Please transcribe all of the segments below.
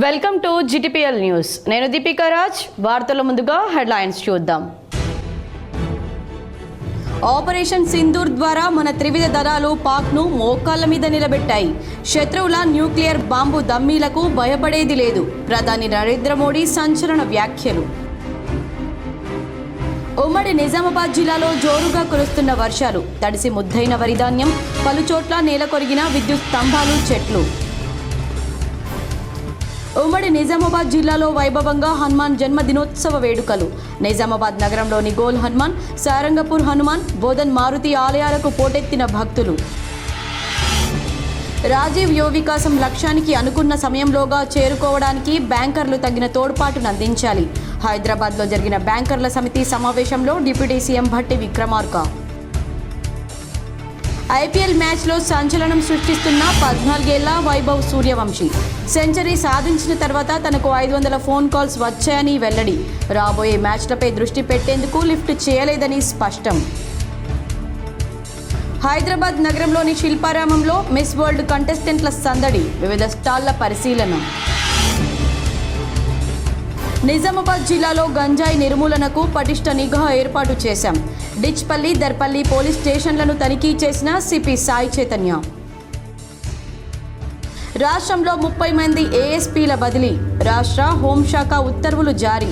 Welcome to GTPL news. నేను దీపికా రాజ్. వార్తల ముందుగా హెడ్లైన్స్ చూద్దాం. ఆపరేషన్ సింధూర్ ద్వారా మన త్రివిధ దళాలు పాక్ను మోకాళ్ల మీద నిలబెట్టాయి. శత్రువుల న్యూక్లియర్ బాంబు దమ్మీలకు భయపడేది లేదు. ప్రధాని నరేంద్ర మోడీ సంచలన వ్యాఖ్యలు. ఉమ్మడి నిజామాబాద్ జిల్లాలో జోరుగా కురుస్తున్న వర్షాలు, తడిసి ముద్దైన వరిధాన్యం, పలుచోట్ల నేలకొరిగిన విద్యుత్ స్తంభాలు, చెట్లు. ఉమ్మడి నిజామాబాద్ జిల్లాలో వైభవంగా హనుమాన్ జన్మదినోత్సవ వేడుకలు. నిజామాబాద్ నగరంలోని గోల్ హనుమాన్, సారంగపూర్ హనుమాన్, బోధన్ మారుతి ఆలయాలకు పోటెత్తిన భక్తులు. రాజీవ్ యువ వికాసం లక్ష్యానికి అనుకున్న సమయంలోగా చేరుకోవడానికి బ్యాంకర్లు తగిన తోడ్పాటును అందించాలి. హైదరాబాద్లో జరిగిన బ్యాంకర్ల సమితి సమావేశంలో deputy CM Bhatti Vikramarka. IPL మ్యాచ్లో సంచలనం సృష్టిస్తున్న 14 ఏళ్ల వైభవ్ సూర్యవంశీ సెంచరీ సాధించిన తర్వాత తనకు 500 ఫోన్ కాల్స్ వచ్చాయని వెల్లడి. రాబోయే మ్యాచ్లపై దృష్టి పెట్టేందుకు లిఫ్ట్ చేయలేదని స్పష్టం. హైదరాబాద్ నగరంలోని శిల్పారామంలో మిస్ వరల్డ్ కంటెస్టెంట్ల సందడి, వివిధ స్టాళ్ల పరిశీలన. నిజామాబాద్ జిల్లాలో గంజాయి నిర్మూలనకు పటిష్ట నిఘా ఏర్పాటు చేశాం. డిచ్పల్లి, దర్పల్లి పోలీస్ స్టేషన్లను తనిఖీ చేసిన సిపి సాయి చైతన్య. రాష్ట్రంలో 30 మంది ఏఎస్పీల బదిలీ, రాష్ట్ర హోంశాఖ ఉత్తర్వులు జారీ.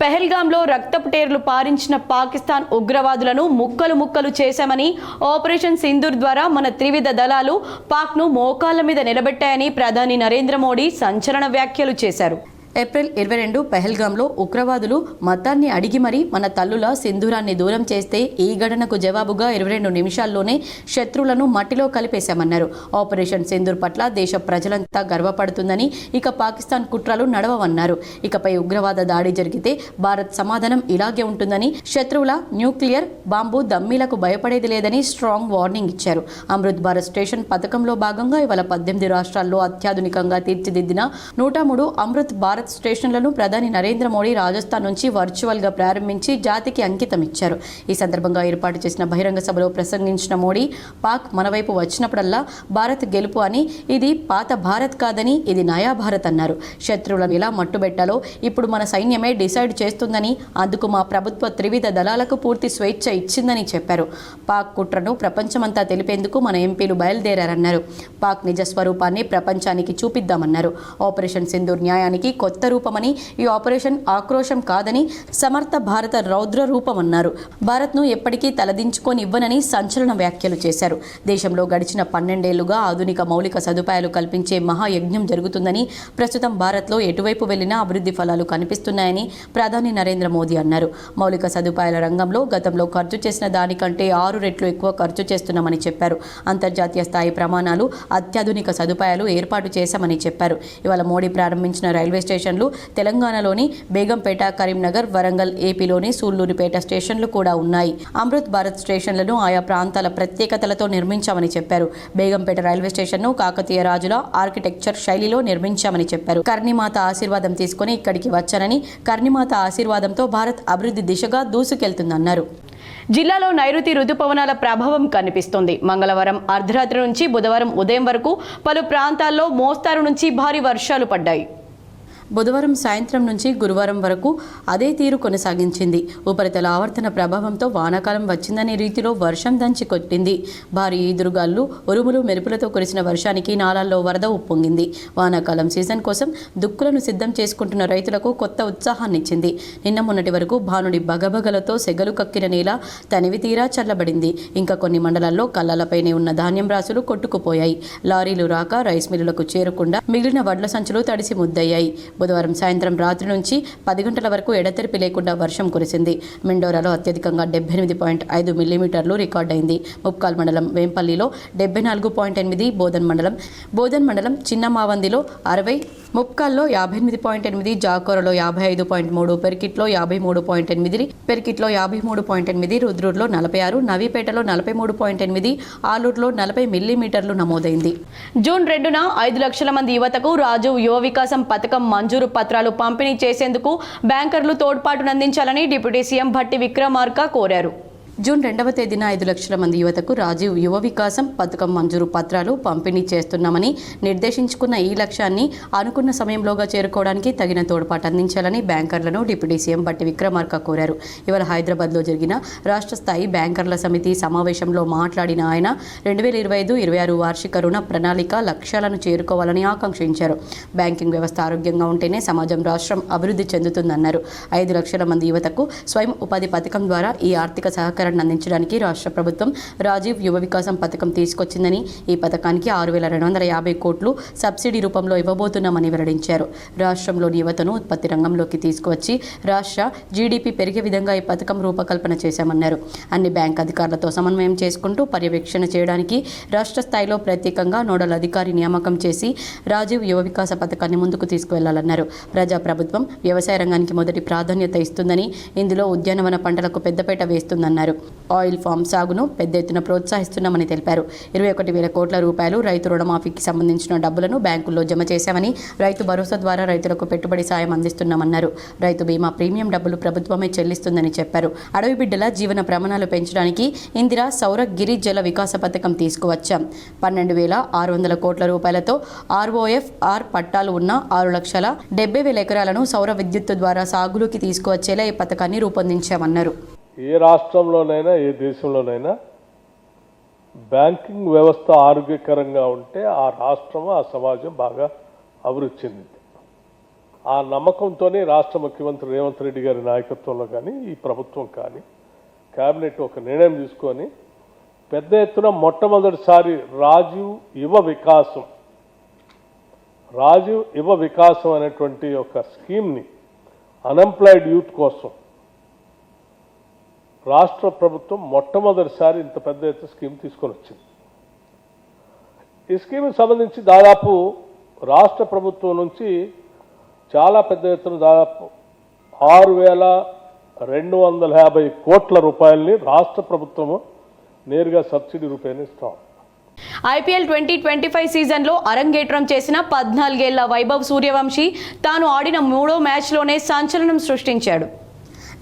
పెహల్గాంలో రక్తపు టేర్లు పారించిన పాకిస్తాన్ ఉగ్రవాదులను ముక్కలు చేశామని, ఆపరేషన్ సింధూర్ ద్వారా మన త్రివిధ దళాలు పాక్ను మోకాళ్ల మీద నిలబెట్టాయని ప్రధాని నరేంద్ర మోడీ సంచలన వ్యాఖ్యలు చేశారు. ఏప్రిల్ 22 పెహల్గాంలో ఉగ్రవాదులు మతాన్ని అడిగి మరీ మన తల్లుల సింధూరాన్ని దూరం చేస్తే ఈ ఘటనకు జవాబుగా 22 నిమిషాల్లోనే శత్రువులను మట్టిలో కలిపేశామన్నారు. ఆపరేషన్ సింధూర్ పట్ల దేశ ప్రజలంతా గర్వపడుతుందని, ఇక పాకిస్తాన్ కుట్రలు నడవవన్నారు. ఇకపై ఉగ్రవాద దాడి జరిగితే భారత్ సమాధానం ఇలాగే ఉంటుందని, శత్రువుల న్యూక్లియర్ బాంబు దమ్మీలకు భయపడేది లేదని స్ట్రాంగ్ వార్నింగ్ ఇచ్చారు. అమృత్ భారత్ స్టేషన్ పథకంలో భాగంగా ఇవాళ 18 రాష్ట్రాల్లో అత్యాధునికంగా తీర్చిదిద్దిన 103 అమృత్ భారత్ స్టేషన్లను ప్రధాని నరేంద్ర మోడీ రాజస్థాన్ నుంచి వర్చువల్ గా ప్రారంభించి జాతికి అంకితం ఇచ్చారు. ఈ సందర్భంగా ఏర్పాటు చేసిన బహిరంగ సభలో ప్రసంగించిన మోడీ, పాక్ మన వైపు వచ్చినప్పుడల్లా భారత్ గెలుపు అని, ఇది పాత భారత్ కాదని, ఇది నయా భారత్ అన్నారు. శత్రువులను ఎలా మట్టుబెట్టాలో ఇప్పుడు మన సైన్యమే డిసైడ్ చేస్తుందని, అందుకు మా ప్రభుత్వ త్రివిధ దళాలకు పూర్తి స్వేచ్ఛ ఇచ్చిందని చెప్పారు. పాక్ కుట్రను ప్రపంచమంతా తెలిపేందుకు మన ఎంపీలు బయలుదేరారన్నారు. పాక్ నిజ స్వరూపాన్ని ప్రపంచానికి చూపిద్దామన్నారు. ఆపరేషన్ సింధూర్ న్యాయానికి కొత్త రూపమని, ఈ ఆపరేషన్ ఆక్రోశం కాదని, సమర్థ భారత రౌద్ర రూపమన్నారు. భారత్ను ఎప్పటికీ తలదించుకొని ఇవ్వనని సంచలన వ్యాఖ్యలు చేశారు. దేశంలో గడిచిన 12 ఏళ్లుగా ఆధునిక మౌలిక సదుపాయాలు కల్పించే మహాయజ్ఞం జరుగుతుందని, ప్రస్తుతం భారత్లో ఎటువైపు వెళ్లినా అభివృద్ధి ఫలాలు కనిపిస్తున్నాయని ప్రధాని నరేంద్ర మోదీ అన్నారు. మౌలిక సదుపాయాల రంగంలో గతంలో ఖర్చు చేసిన దానికంటే 6 రెట్లు ఎక్కువ ఖర్చు చేస్తున్నామని చెప్పారు. అంతర్జాతీయ స్థాయి ప్రమాణాలు, అత్యాధునిక సదుపాయాలు ఏర్పాటు చేశామని చెప్పారు. ఇవాళ మోడీ ప్రారంభించిన రైల్వే స్టేషన్లు తెలంగాణలోని బేగంపేట, కరీంనగర్, వరంగల్, ఏపీలోని సూళ్లూరుపేట స్టేషన్లు కూడా ఉన్నాయి. అమృత్ భారత్ స్టేషన్లను ఆయా ప్రాంతాల ప్రత్యేకతలతో నిర్మించామని చెప్పారు. బేగంపేట రైల్వే స్టేషన్ను కాకతీయ రాజుల ఆర్కిటెక్చర్ శైలిలో నిర్మించామని చెప్పారు. కర్ణిమాత ఆశీర్వాదం తీసుకుని ఇక్కడికి వచ్చానని, కర్ణిమాత ఆశీర్వాదంతో భారత్ అభివృద్ధి దిశగా దూసుకెళ్తుందన్నారు. జిల్లాలో నైరుతి రుతుపవనాల ప్రభావం కనిపిస్తోంది. మంగళవారం అర్ధరాత్రి నుంచి బుధవారం ఉదయం వరకు పలు ప్రాంతాల్లో మోస్తారు నుంచి భారీ వర్షాలు పడ్డాయి. బుధవారం సాయంత్రం నుంచి గురువారం వరకు అదే తీరు కొనసాగించింది. ఉపరితల ఆవర్తన ప్రభావంతో వానాకాలం వచ్చిందనే రీతిలో వర్షం దంచి కొట్టింది. భారీ ఈదురుగాలు, ఉరుములు, మెరుపులతో కురిసిన వర్షానికి నాలాల్లో వరద ఉప్పొంగింది. వానాకాలం సీజన్ కోసం దుక్కులను సిద్ధం చేసుకుంటున్న రైతులకు కొత్త ఉత్సాహాన్నిచ్చింది. నిన్న మొన్నటి వరకు భానుడి బగబగలతో సెగలు కక్కిన నేల తనివి తీరా చల్లబడింది. ఇంకా కొన్ని మండలాల్లో కళ్ళలపైనే ఉన్న ధాన్యం రాసులు కొట్టుకుపోయాయి. లారీలు రాక రైస్ మిల్లులకు చేరకుండా మిగిలిన వడ్ల సంచులు తడిసి ముద్దయ్యాయి. బుధవారం సాయంత్రం రాత్రి నుంచి 10 గంటల వరకు ఎడతెరిపి లేకుండా వర్షం కురిసింది. మెండోరాలో అత్యధికంగా 78.5 మిల్లీమీటర్లు రికార్డైంది. ముప్కాల్ మండలం వేంపల్లిలో 74.8, బోధన్ మండలం చిన్నమావందిలో 60, ముప్కాల్లో 58.8, జాకోరలో 55.3, పెరికిట్లో 53.8, రుద్రూర్లో 46, నవీపేటలో 43.8, ఆలూరులో 40 మిల్లీమీటర్లు నమోదైంది. జూన్ 2న 5 లక్షల మంది యువతకు రాజీవ్ యువ వికాసం పథకం మంజూరు పత్రాలు పంపిణీ చేసేందుకు బ్యాంకర్లు తోడ్పాటునందించాలని డిప్యూటీ సీఎం భట్టి విక్రమార్క కోరారు. జూన్ 2వ తేదీన 5 లక్షల మంది యువతకు రాజీవ్ యువ వికాసం పథకం మంజూరు పత్రాలు పంపిణీ చేస్తున్నామని నిర్దేశించుకున్న ఈ లక్ష్యాన్ని అనుకున్న సమయంలోగా చేరుకోవడానికి తగిన తోడ్పాటు అందించాలని బ్యాంకర్లను డిప్యూటీ సీఎం బట్టి విక్రమార్క కోరారు. ఇవాళ హైదరాబాద్లో జరిగిన రాష్ట్ర స్థాయి బ్యాంకర్ల సమితి సమావేశంలో మాట్లాడిన ఆయన 2025-26 వార్షిక రుణ ప్రణాళిక లక్ష్యాలను చేరుకోవాలని ఆకాంక్షించారు. బ్యాంకింగ్ వ్యవస్థ ఆరోగ్యంగా ఉంటేనే సమాజం, రాష్ట్రం అభివృద్ధి చెందుతుందన్నారు. 5 లక్షల మంది యువతకు స్వయం ఉపాధి పథకం ద్వారా ఈ ఆర్థిక సహకారాన్ని అందించడానికి రాష్ట్ర ప్రభుత్వం రాజీవ్ యువ వికాసం పథకం తీసుకొచ్చిందని, ఈ పథకానికి 6,250 కోట్లు సబ్సిడీ రూపంలో ఇవ్వబోతున్నామని వెల్లడించారు. రాష్ట్రంలోని యువతను ఉత్పత్తి రంగంలోకి తీసుకువచ్చి రాష్ట్ర జీడీపీ పెరిగే విధంగా ఈ పథకం రూపకల్పన చేశామన్నారు. అన్ని బ్యాంక్ అధికారులతో సమన్వయం చేసుకుంటూ పర్యవేక్షణ చేయడానికి రాష్ట్ర స్థాయిలో ప్రత్యేకంగా నోడల్ అధికారి నియామకం చేసి రాజీవ్ యువ వికాస పథకాన్ని ముందుకు తీసుకువెళ్లాలన్నారు. ప్రజాప్రభుత్వం వ్యవసాయ రంగానికి మొదటి ప్రాధాన్యత ఇస్తుందని, ఇందులో ఉద్యానవన పంటలకు పెద్దపీట వేస్తుందన్నారు. ఆయిల్ ఫామ్ సాగును పెద్ద ఎత్తున ప్రోత్సహిస్తున్నామని తెలిపారు. 21,000 కోట్ల రూపాయలు రైతు రుణమాఫీకి సంబంధించిన డబ్బులను బ్యాంకుల్లో జమ చేశామని, రైతు భరోసా ద్వారా రైతులకు పెట్టుబడి సాయం అందిస్తున్నామన్నారు. రైతు బీమా ప్రీమియం డబ్బులు ప్రభుత్వమే చెల్లిస్తుందని చెప్పారు. అడవి బిడ్డల జీవన ప్రమాణాలు పెంచడానికి ఇందిరా సౌర గిరి జల వికాస పథకం తీసుకువచ్చాం. 12,600 కోట్ల రూపాయలతో ROFR పట్టాలు ఉన్న 6,70,000 ఎకరాలను సౌర విద్యుత్తు ద్వారా సాగులోకి తీసుకువచ్చేలా ఈ పథకాన్ని రూపొందించామన్నారు. ఏ రాష్ట్రంలోనైనా ఏ దేశంలోనైనా బ్యాంకింగ్ వ్యవస్థ ఆరోగ్యకరంగా ఉంటే ఆ రాష్ట్రం, ఆ సమాజం బాగా అభివృద్ధి చెందింది. ఆ నమ్మకంతోనే రాష్ట్ర ముఖ్యమంత్రి రేవంత్ రెడ్డి గారి నాయకత్వంలో కానీ, ఈ ప్రభుత్వం కానీ, కేబినెట్ ఒక నిర్ణయం తీసుకొని పెద్ద ఎత్తున మొట్టమొదటిసారి రాజీవ్ యువ వికాసం అనేటువంటి ఒక స్కీమ్ని అన్ఎంప్లాయిడ్ యూత్ కోసం రాష్ట్ర ప్రభుత్వం మొట్టమొదటిసారి ఇంత పెద్ద ఎత్తున స్కీమ్ తీసుకొని వచ్చింది. ఈ స్కీమ్కి సంబంధించి దాదాపు రాష్ట్ర ప్రభుత్వం నుంచి చాలా పెద్ద ఎత్తున దాదాపు 6,250 కోట్ల రూపాయలని రాష్ట్ర ప్రభుత్వము నేరుగా సబ్సిడీ రూపాయలు ఇస్తాం. IPL 2025 సీజన్లో అరంగేట్రం చేసిన 14 ఏళ్ల వైభవ్ సూర్యవంశీ తాను ఆడిన 3వ మ్యాచ్లోనే సంచలనం సృష్టించాడు.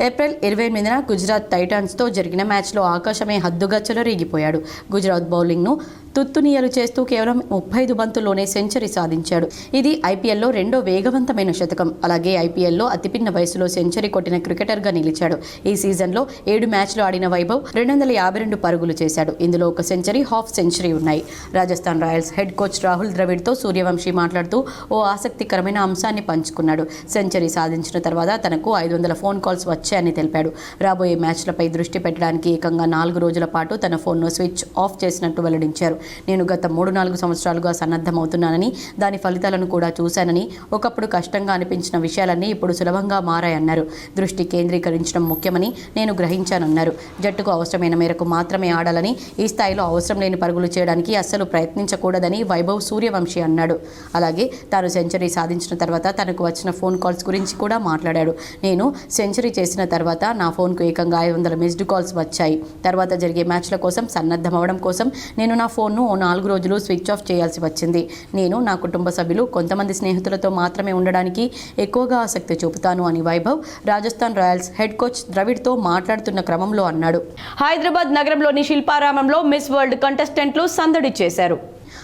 ఏప్రిల్ 28న గుజరాత్ టైటాన్స్తో జరిగిన మ్యాచ్లో ఆకాశమే హద్దుగా చెలరేగిపోయాడు. గుజరాత్ బౌలింగ్ను తుత్తునియలు చేస్తూ కేవలం 35 బంతుల్లోనే సెంచరీ సాధించాడు. ఇది ఐపీఎల్లో రెండో వేగవంతమైన శతకం. అలాగే ఐపీఎల్లో అతిపిన్న వయసులో సెంచరీ కొట్టిన క్రికెటర్గా నిలిచాడు. ఈ సీజన్లో 7 మ్యాచ్లు ఆడిన వైభవ్ 252 పరుగులు చేశాడు. ఇందులో ఒక సెంచరీ, హాఫ్ సెంచరీ ఉన్నాయి. Rajasthan Royals head coach Rahul ద్రవిడ్తో సూర్యవంశీ మాట్లాడుతూ ఓ ఆసక్తికరమైన అంశాన్ని పంచుకున్నాడు. సెంచరీ సాధించిన తర్వాత తనకు 500 ఫోన్ కాల్స్ వచ్చాయని తెలిపాడు. రాబోయే మ్యాచ్లపై దృష్టి పెట్టడానికి ఏకంగా 4 రోజుల పాటు తన ఫోన్ను స్విచ్ ఆఫ్ చేసినట్టు వెల్లడించారు. నేను గత 3-4 సంవత్సరాలుగా సన్నద్ధమవుతున్నానని, దాని ఫలితాలను కూడా చూశానని, ఒకప్పుడు కష్టంగా అనిపించిన విషయాలన్నీ ఇప్పుడు సులభంగా మారాయన్నారు. దృష్టి కేంద్రీకరించడం ముఖ్యమని నేను గ్రహించానన్నారు. జట్టుకు అవసరమైన మేరకు మాత్రమే ఆడాలని, ఈ స్థాయిలో అవసరం లేని పరుగులు చేయడానికి అస్సలు ప్రయత్నించకూడదని వైభవ్ సూర్యవంశీ అన్నాడు. అలాగే తాను సెంచరీ సాధించిన తర్వాత తనకు వచ్చిన ఫోన్ కాల్స్ గురించి కూడా మాట్లాడాడు. నేను సెంచరీ చేసిన తర్వాత నా ఫోన్కు ఏకంగా 500 మిస్డ్ కాల్స్ వచ్చాయి. తర్వాత జరిగే మ్యాచ్ల కోసం సన్నద్ధమవడం కోసం నేను నా ఫోన్ను 4 రోజులు స్విచ్ ఆఫ్ చేయాల్సి వచ్చింది. నేను నా కుటుంబ సభ్యులు, కొంతమంది స్నేహితులతో మాత్రమే ఉండడానికి ఎక్కువగా ఆసక్తి చూపుతాను అని Vaibhav Rajasthan Royals head coach ద్రవిడ్తో మాట్లాడుతున్న క్రమంలో అన్నాడు. హైదరాబాద్ నగరంలోని శిల్పారామంలో మిస్ వరల్డ్ కంటెస్టెంట్లు సందడి చేశారు.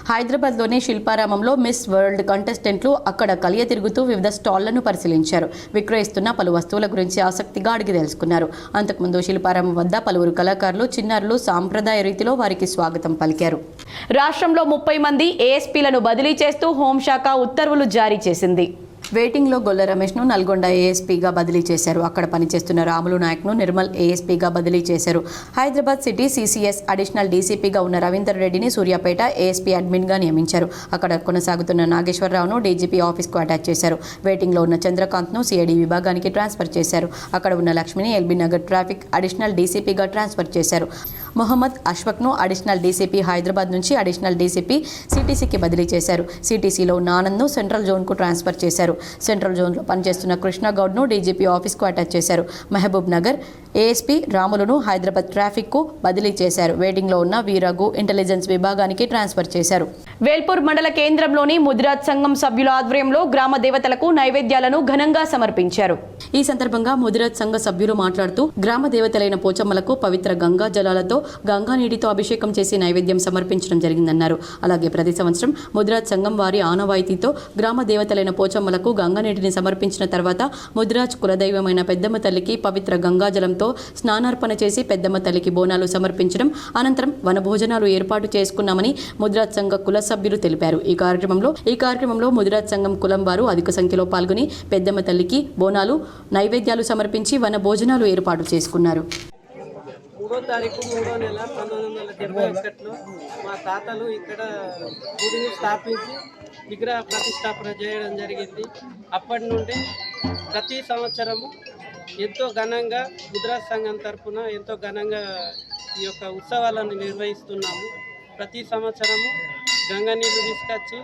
హైదరాబాద్లోని శిల్పారామంలో మిస్ వరల్డ్ కంటెస్టెంట్లు అక్కడ కలియ తిరుగుతూ వివిధ స్టాళ్లను పరిశీలించారు. విక్రయిస్తున్న పలు వస్తువుల గురించి ఆసక్తిగా అడిగి తెలుసుకున్నారు. అంతకుముందు శిల్పారామం వద్ద పలువురు కళాకారులు, చిన్నారులు సాంప్రదాయ రీతిలో వారికి స్వాగతం పలికారు. రాష్ట్రంలో 30 మంది ఏఎస్పీలను బదిలీ చేస్తూ హోంశాఖ ఉత్తర్వులు జారీ చేసింది. వెయిటింగ్లో గొల్ల రమేష్ను నల్గొండ ఏఎస్పీగా బదిలీ చేశారు. అక్కడ పనిచేస్తున్న రాములు నాయక్ను నిర్మల్ ఏఎస్పీగా బదిలీ చేశారు. హైదరాబాద్ సిటీ CCS అడిషనల్ డీసీపీగా ఉన్న రవీందర్ రెడ్డిని సూర్యాపేట ఏఎస్పీ అడ్మిన్గా నియమించారు. అక్కడ కొనసాగుతున్న నాగేశ్వరరావును డీజీపీ ఆఫీస్కు అటాచ్ చేశారు. వెయిటింగ్లో ఉన్న చంద్రకాంత్ను సిఐడి విభాగానికి ట్రాన్స్ఫర్ చేశారు. అక్కడ ఉన్న లక్ష్మిని ఎల్బీ నగర్ ట్రాఫిక్ అడిషనల్ డీసీపీగా ట్రాన్స్ఫర్ చేశారు. మొహమ్మద్ అష్ఫక్ను అడిషనల్ డీసీపీ హైదరాబాద్ నుంచి అడిషనల్ డీసీపీ సిటీసీకి బదిలీ చేశారు. సిటీసీలో ఉన్న ఆనంద్ను సెంట్రల్ జోన్కు ట్రాన్స్ఫర్ చేశారు. సెంట్రల్ జోన్లో పనిచేస్తున్న కృష్ణగౌడ్ను డీజీపీ ఆఫీస్కు అటాచ్ చేశారు. మహబూబ్ నగర్ ఏఎస్పీ రాములను హైదరాబాద్ ట్రాఫిక్కు బదిలీ చేశారు. వెయిటింగ్లో ఉన్న వీరఘు ఇంటెలిజెన్స్ విభాగానికి ట్రాన్స్ఫర్ చేశారు. వేల్పూర్ మండల కేంద్రంలోని ముదిరాజ్ సంఘం సభ్యుల ఆధ్వర్యంలో గ్రామ దేవతలకు నైవేద్యాలను ఘనంగా సమర్పించారు. ఈ సందర్భంగా ముదిరాజ్ సంఘ సభ్యులు మాట్లాడుతూ గ్రామ దేవతలైన పోచమ్మలకు పవిత్ర గంగా జలాలతో గంగా నీటితో అభిషేకం చేసి నైవేద్యం సమర్పించడం జరిగిందన్నారు. అలాగే ప్రతి సంవత్సరం ముదిరాజ్ సంఘం వారి ఆనవాయితీతో గ్రామ దేవతలైన పోచమ్మలకు గంగా నీటిని సమర్పించిన తర్వాత ముదిరాజ్ కులదైవమైన పెద్దమ్మ తల్లికి పవిత్ర గంగా జలంతో స్నానార్పణ చేసి పెద్దమ్మ తల్లికి బోనాలు సమర్పించడం, అనంతరం వనభోజనాలు ఏర్పాటు చేసుకున్నామని ముదిరాజ్ సంఘ కుల సభ్యులు తెలిపారు. ఈ కార్యక్రమంలో ముదిరాజ్ సంఘం కులం వారు అధిక సంఖ్యలో పాల్గొని పెద్దమ్మ తల్లికి బోనాలు నైవేద్యాలు సమర్పించి వన భోజనాలు ఏర్పాటు చేసుకున్నారు. 3వ తారీఖు 3వ నెల 1971లో మా తాతలు ఇక్కడ గుడిని స్థాపించి విగ్రహ ప్రతిష్టాపన చేయడం జరిగింది. అప్పటి నుండి ప్రతి సంవత్సరము ఎంతో ఘనంగా ముదిరాజ్ సంఘం తరఫున ఎంతో ఘనంగా ఈ యొక్క ఉత్సవాలను నిర్వహిస్తున్నాము. ప్రతి సంవత్సరము గంగా నీళ్ళు తీసుకొచ్చి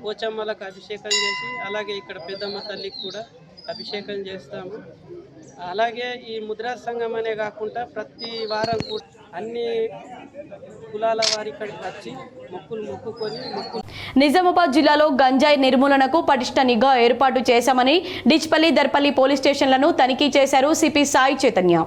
పోచమ్మలకు అభిషేకం చేసి అలాగే ఇక్కడ పెద్దమ్మ తల్లికి కూడా అభిషేకం చేస్తాము. అలాగే ఈ ముదిరాజ్ సంఘం అనే కాకుండా ప్రతి వారం కూడా అన్ని కులాల వారి ఇక్కడికి వచ్చి మొక్కుకొని నిజామాబాద్ జిల్లాలో గంజాయి నిర్మూలనకు పటిష్ట నిఘా ఏర్పాటు చేశామని డిచ్పల్లి, దర్పల్లి పోలీస్ స్టేషన్లను తనిఖీ చేశారు సిపి సాయి చైతన్య.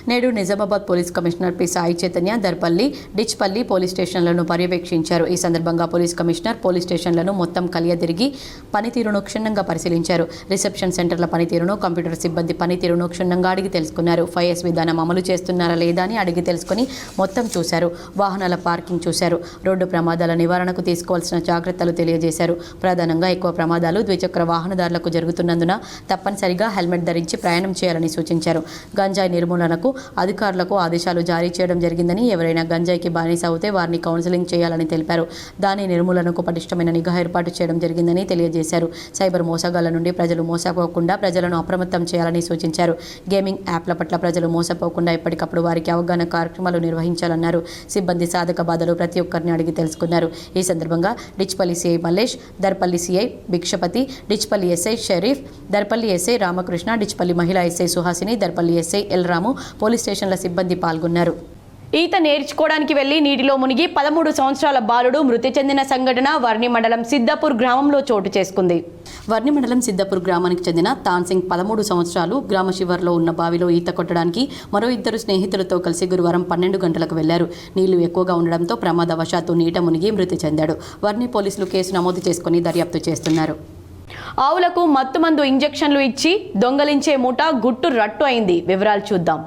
నేడు Nizamabad police commissioner P Sai Chaitanya Darpalli, Dichpalli police స్టేషన్లను పర్యవేక్షించారు. ఈ సందర్భంగా పోలీస్ కమిషనర్ పోలీస్ స్టేషన్లను మొత్తం కలియదిరిగి పనితీరును క్షుణ్ణంగా పరిశీలించారు. రిసెప్షన్ సెంటర్ల పనితీరును, కంప్యూటర్ సిబ్బంది పనితీరును క్షుణ్ణంగా అడిగి తెలుసుకున్నారు. 5S విధానం అమలు చేస్తున్నారా లేదా అని అడిగి తెలుసుకుని మొత్తం చూశారు. వాహనాల పార్కింగ్ చూశారు. రోడ్డు ప్రమాదాల నివారణకు తీసుకోవాల్సిన జాగ్రత్తలు తెలియజేశారు. ప్రధానంగా ఎక్కువ ప్రమాదాలు ద్విచక్ర వాహనదారులకు జరుగుతున్నందున తప్పనిసరిగా హెల్మెట్ ధరించి ప్రయాణం చేయాలని సూచించారు. గంజాయి నిర్మూలనకు అధికారులకు ఆదేశాలు జారీ చేయడం జరిగిందని, ఎవరైనా గంజాయికి బానిస అవుతే వారిని కౌన్సిలింగ్ చేయాలని తెలిపారు. దాని నిర్మూలనకు పటిష్టమైన నిఘా ఏర్పాటు చేయడం జరిగిందని తెలియజేశారు. సైబర్ మోసగాళ్ల నుండి ప్రజలు మోసపోకుండా ప్రజలను అప్రమత్తం చేయాలని సూచించారు. గేమింగ్ యాప్ల పట్ల ప్రజలు మోసపోకుండా ఎప్పటికప్పుడు వారికి అవగాహన కార్యక్రమాలు నిర్వహించాలన్నారు. సిబ్బంది సాధక బాధలు ప్రతి ఒక్కరిని అడిగి తెలుసుకున్నారు. ఈ సందర్భంగా Dichpalli CI Mallesh, Darpalli CI Bhikshapathi, Dichpalli SI Sharif, Darpalli SI Ramakrishna, Dichpalli మహిళా SI Suhasini, Darpalli SI L Ramu, police స్టేషన్ల సిబ్బంది పాల్గొన్నారు. ఈత నేర్చుకోవడానికి వెళ్లి నీటిలో మునిగి 13 సంవత్సరాల బాలుడు మృతి చెందిన సంఘటన వర్ణి మండలం సిద్దాపూర్ గ్రామంలో చోటు చేసుకుంది. వర్ణి మండలం సిద్దాపూర్ గ్రామానికి చెందిన తాన్సింగ్ 13 సంవత్సరాలు గ్రామ శివర్లో ఉన్న బావిలో ఈత కొట్టడానికి మరో 2 స్నేహితులతో కలిసి గురువారం 12 గంటలకు వెళ్లారు. నీళ్లు ఎక్కువగా ఉండడంతో ప్రమాదవశాత్తు నీట మునిగి మృతి చెందాడు. వర్ణి పోలీసులు కేసు నమోదు చేసుకుని దర్యాప్తు చేస్తున్నారు. ఆవులకు మత్తుమందు ఇంజెక్షన్లు ఇచ్చి దొంగలించే ముఠ గుట్టు రట్టు అయింది. వివరాలు చూద్దాం.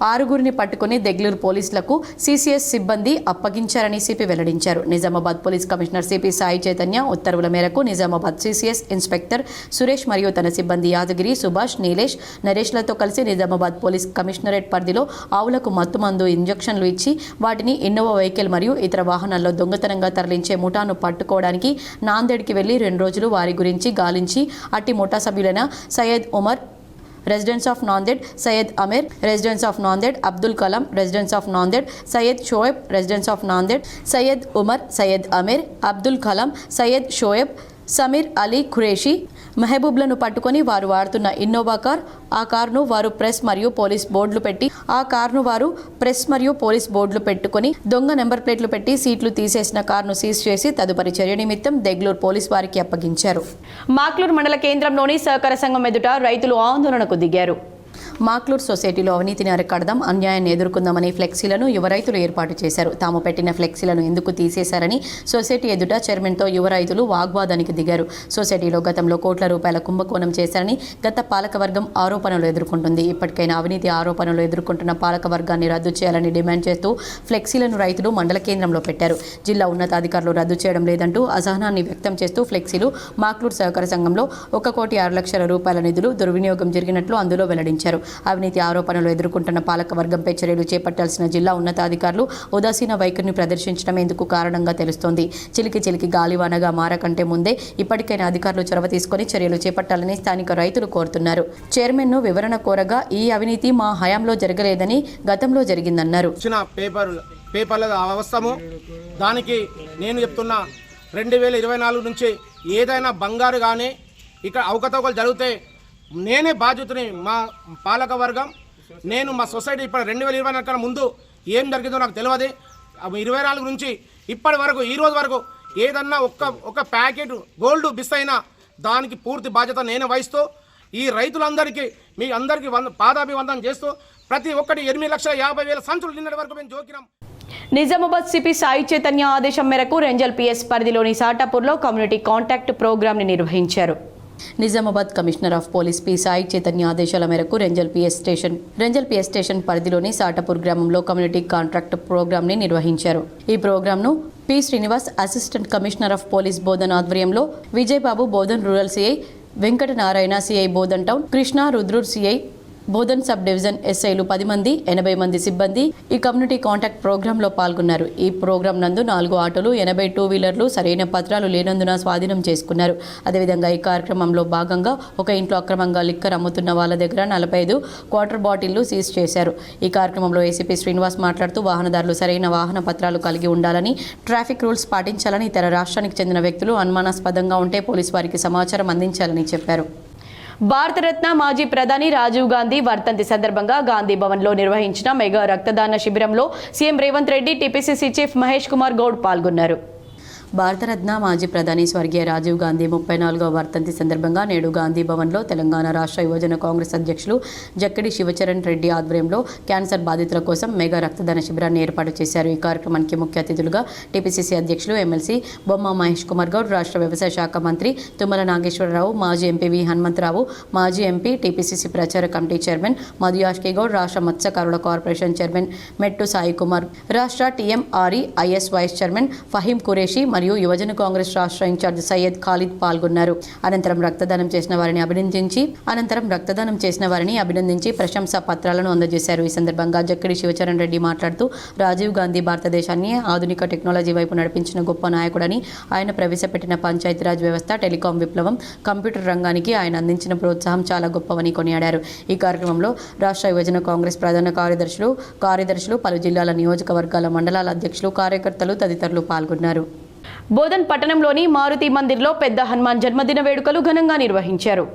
6గురిని పట్టుకుని దెగ్లూరు పోలీసులకు సిసిఎస్ సిబ్బంది అప్పగించారని సిపి వెల్లడించారు. Nizamabad police commissioner CP Sai Chaitanya ఉత్తర్వుల మేరకు నిజామాబాద్ సిసిఎస్ ఇన్స్పెక్టర్ సురేష్ మరియు తన సిబ్బంది యాదగిరి, సుభాష్, నీలేష్, నరేష్లతో కలిసి నిజామాబాద్ పోలీస్ కమిషనరేట్ పరిధిలో ఆవులకు మత్తుమందు ఇంజెక్షన్లు ఇచ్చి వాటిని ఇన్నోవా వెహికల్ మరియు ఇతర వాహనాల్లో దొంగతనంగా తరలించే ముఠాను పట్టుకోవడానికి నాందేడ్కి వెళ్లి 2 రోజులు వారి గురించి గాలించి అట్టి ముఠా సభ్యులైన Syed Umar residence of Nanded, Syed Amir residence of Nanded, Abdul Kalam residence of Nanded, Syed Shoaib residence of Nanded, Syed Umar, Syed Amir, Abdul Kalam, Syed Shoaib, Sameer Ali Qureshi, మెహబూబ్లను పట్టుకొని వారు వాడుతున్న ఇన్నోవా కార్, ఆ కారును వారు ప్రెస్ మరియు పోలీస్ బోర్డులు పెట్టుకుని దొంగ నెంబర్ ప్లేట్లు పెట్టి సీట్లు తీసేసిన కారును సీజ్ చేసి తదుపరి చర్య నిమిత్తం దెగ్లూరు పోలీస్ వారికి అప్పగించారు. మాక్లూరు మండల కేంద్రంలోని సహకార సంఘం ఎదుట రైతులు ఆందోళనకు దిగారు. మాక్లూర్ సొసైటీలో అవినీతిని అరికడదాం, అన్యాయాన్ని ఎదుర్కొందామని ఫ్లెక్సీలను యువ రైతులు ఏర్పాటు చేశారు. తాము పెట్టిన ఫ్లెక్సీలను ఎందుకు తీసేశారని సొసైటీ ఎదుట చైర్మన్తో యువ రైతులు వాగ్వాదానికి దిగారు. సొసైటీలో గతంలో కోట్ల రూపాయల కుంభకోణం చేశారని గత పాలకవర్గం ఆరోపణలు ఎదుర్కొంటుంది. ఇప్పటికైనా అవినీతి ఆరోపణలు ఎదుర్కొంటున్న పాలకవర్గాన్ని రద్దు చేయాలని డిమాండ్ చేస్తూ ఫ్లెక్సీలను రైతులు మండల కేంద్రంలో పెట్టారు. జిల్లా ఉన్నతాధికారులు రద్దు చేయడం లేదంటూ అసహనాన్ని వ్యక్తం చేస్తూ ఫ్లెక్సీలు మాక్లూర్ సహకార సంఘంలో 1,06,00,000 రూపాయల నిధులు దుర్వినియోగం జరిగినట్లు అందులో వెల్లడించారు. అవినీతి ఆరోపణలు ఎదుర్కొంటున్న పాలకవర్గంపై చర్యలు చేపట్టాల్సిన జిల్లా ఉన్నతాధికారులు ఉదాసీన వైఖరిని ప్రదర్శించడం ఎందుకు కారణంగా తెలుస్తోంది. చిలికి గాలివానగా మారకంటే ముందే ఇప్పటికైనా అధికారులు చొరవ తీసుకుని చర్యలు చేపట్టాలని స్థానిక రైతులు కోరుతున్నారు. చైర్మన్ను వివరణ కోరగా ఈ అవినీతి మా హయాంలో జరగలేదని గతంలో జరిగిందన్నారు. పేపర్ల అవసరము దానికి నేను చెప్తున్నా 2024 నుంచి ఏదైనా బంగారు కానీ ఇక్కడ అవకతవకలు జరిగితే నేనే బాధ్యతని, మా పాలక వర్గం, నేను మా సొసైటీ ఇప్పుడు 2024 కన్నా ముందు ఏం జరిగిందో నాకు తెలియదు. 24 నుంచి ఇప్పటి వరకు ఈ రోజు వరకు ఏదన్నా ఒక్క ప్యాకెట్ గోల్డ్ మిస్ అయినా దానికి పూర్తి బాధ్యత నేను వహిస్తూ ఈ రైతులందరికీ మీ అందరికీ పాదాభివందనం చేస్తూ ప్రతి ఒక్కటి 8,50,000 సంచులు నిన్నటి వరకు మేము జోకినాం. నిజామాబాద్ సిపి సాయి చైతన్య ఆదేశం మేరకు రెంజల్ పిఎస్ పరిధిలోని సాటాపూర్లో కమ్యూనిటీ కాంటాక్ట్ ప్రోగ్రాంని నిర్వహించారు. Nizamabad commissioner of police P Sai Chaitanya ఆదేశాల మేరకు రెంజల్ పిఎస్ స్టేషన్ పరిధిలోని సాటాపూర్ గ్రామంలో కమ్యూనిటీ కాంట్రాక్ట్ ప్రోగ్రాంని నిర్వహించారు. ఈ ప్రోగ్రాంను P Srinivas assistant commissioner of police Bodhan ఆధ్వర్యంలో Vijayababu Bodhan rural CI, Venkata Narayana CI Bodhan town, Krishna Rudrur CI Bodhan sub division ఎస్ఐలు 10 మంది 80 మంది సిబ్బంది ఈ కమ్యూనిటీ కాంటాక్ట్ ప్రోగ్రాంలో పాల్గొన్నారు. ఈ ప్రోగ్రాం నందు 4 ఆటోలు 80 2 వీలర్లు సరైన పత్రాలు లేనందున స్వాధీనం చేసుకున్నారు. అదేవిధంగా ఈ కార్యక్రమంలో భాగంగా ఒక ఇంట్లో అక్రమంగా లిక్కర్ అమ్ముతున్న వాళ్ళ దగ్గర 45 క్వార్టర్ బాటిళ్లు సీజ్ చేశారు. ఈ కార్యక్రమంలో ఏసీపీ శ్రీనివాస్ మాట్లాడుతూ వాహనదారులు సరైన వాహన పత్రాలు కలిగి ఉండాలని, ట్రాఫిక్ రూల్స్ పాటించాలని, ఇతర రాష్ట్రానికి చెందిన వ్యక్తులు అనుమానాస్పదంగా ఉంటే పోలీసు వారికి సమాచారం అందించాలని చెప్పారు. భారతరత్న మాజీ ప్రధాని రాజీవ్ గాంధీ వర్ధంతి సందర్భంగా గాంధీ భవన్లో నిర్వహించిన మెగా రక్తదాన శిబిరంలో CM Revanth Reddy, TPCC chief Mahesh Kumar Goud పాల్గొన్నారు. భారతరత్న మాజీ ప్రధాని స్వర్గీయ రాజీవ్ గాంధీ 34వ వర్ధంతి సందర్భంగా నేడు గాంధీ భవన్లో తెలంగాణ రాష్ట్ర యువజన కాంగ్రెస్ అధ్యక్షులు జక్కడి శివచరణ్ రెడ్డి ఆధ్వర్యంలో క్యాన్సర్ బాధితుల కోసం మెగా రక్తదాన శిబిరాన్ని ఏర్పాటు చేశారు. ఈ కార్యక్రమానికి ముఖ్య అతిథులుగా టీపీసీసీ అధ్యక్షులు ఎమ్మెల్సీ బొమ్మ మహేష్ కుమార్ గౌడ్, రాష్ట్ర వ్యవసాయ శాఖ మంత్రి తుమ్మల నాగేశ్వరరావు, మాజీ ఎంపీ వి హనుమంతరావు, మాజీ ఎంపీ టీపీసీసీ ప్రచార కమిటీ చైర్మన్ మధుయాష్కి గౌడ్, రాష్ట్ర మత్స్యకారుల కార్పొరేషన్ చైర్మన్ మెట్టు సాయి కుమార్, రాష్ట్ర టీఎంఆర్ఈఐఎస్ వైస్ చైర్మన్ ఫహీం ఖురేషి మరియు యువజన కాంగ్రెస్ రాష్ట్ర ఇన్ఛార్జ్ సయ్యద్ ఖాలిద్ పాల్గొన్నారు. అనంతరం రక్తదానం చేసిన వారిని అభినందించి ప్రశంసా పత్రాలను అందజేశారు. ఈ సందర్భంగా జక్కడి శివచరణ్ రెడ్డి మాట్లాడుతూ రాజీవ్ గాంధీ భారతదేశాన్ని ఆధునిక టెక్నాలజీ వైపు నడిపించిన గొప్ప నాయకుడని, ఆయన ప్రవేశపెట్టిన పంచాయతీరాజ్ వ్యవస్థ, టెలికాం విప్లవం, కంప్యూటర్ రంగానికి ఆయన అందించిన ప్రోత్సాహం చాలా గొప్పవని కొనియాడారు. ఈ కార్యక్రమంలో రాష్ట్ర యువజన కాంగ్రెస్ ప్రధాన కార్యదర్శులు, పలు జిల్లాల నియోజకవర్గాల మండలాల అధ్యక్షులు, కార్యకర్తలు తదితరులు పాల్గొన్నారు. బోధన్ పట్టణంలోని మారుతి మందిర్లో పెద్ద హనుమాన్ జన్మదిన వేడుకలు ఘనంగా నిర్వహించారు.